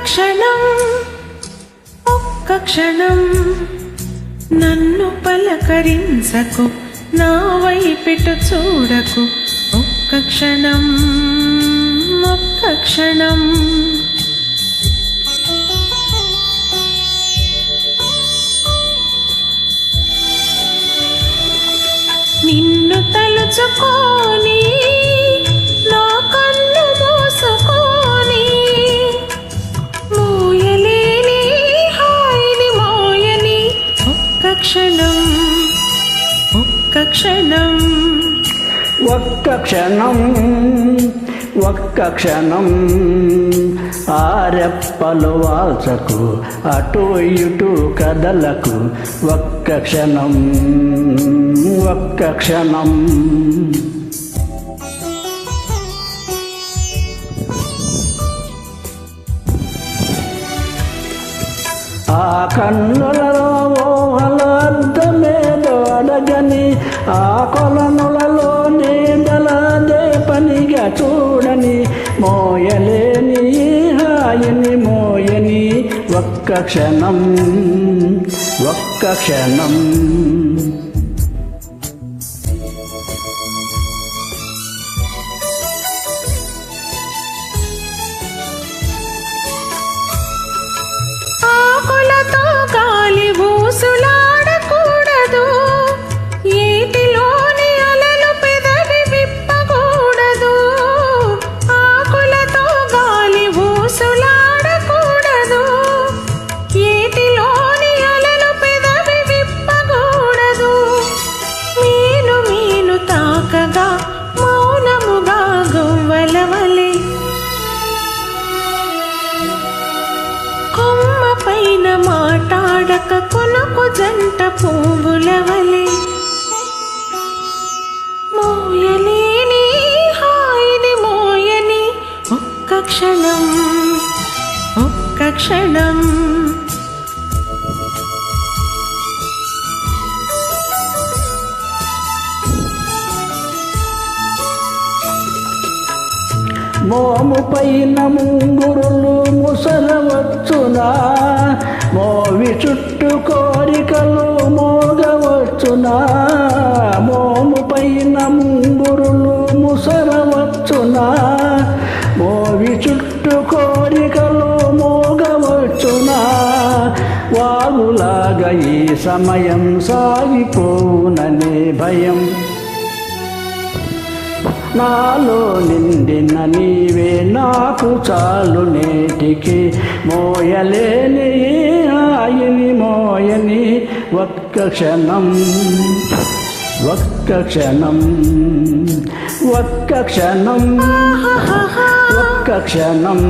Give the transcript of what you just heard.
క్షణం ఒక్క క్షణం నన్ను పలకరించకు, నా వైపిటు చూడకు. ఒక్క క్షణం ఒక్క క్షణం నిన్ను తలుచుకోని నా కన్ను మూసుకొని మోయలేని హాయిని మోయని ఒక్క క్షణం ఒక్క క్షణం ఒక్క క్షణం ఒక్క క్షణం ఆరెప్పలు వాల్చకు, అటు ఇటు కదలకు. ఒక్క క్షణం ఒక్క క్షణం ఆ కన్నులలో అర్థమేదో అడగని, ఆ కొలనులలో నీడలాదే పనిగా చూడని, మోయలేని హాయిని మోయని ఒక్క క్షణం ఒక్క క్షణం ఆకులతో గాలి ఊసులాడకూడదు, ఏటిలోని అలలు పెదవి విప్పకూడదు. ఆకులతో గాలి ఊసులాడకూడదు, ఏటిలోని అలలు పెదవి విప్పకూడదు. మీను మీను తాకగా మౌనముగా గొవ్వలవలే, కొమ్మ పైన మాటాడక కొనుకు జంట పువ్వుల వలె. మోయలేని హాయిని మోయని ఒక్క క్షణం ఒక్క క్షణం మోము పైన ముంగురులు ముసరవచ్చునా, మోవి చుట్టూ కోరికలు మోగవచ్చునా. మోము పైన ముంగురులు ముసరవచ్చునా, మోవి చుట్టూ కోరికలు మోగవచ్చునా. వాగులాగా ఈ సమయం సాగిపోననే భయం, నాలో నిండిన నీవే నాకు చాలు నేటికి. మోయలేని హాయిని మోయని ఒక్క క్షణం ఒక్క క్షణం ఒక్క క్షణం ఒక్క క్షణం.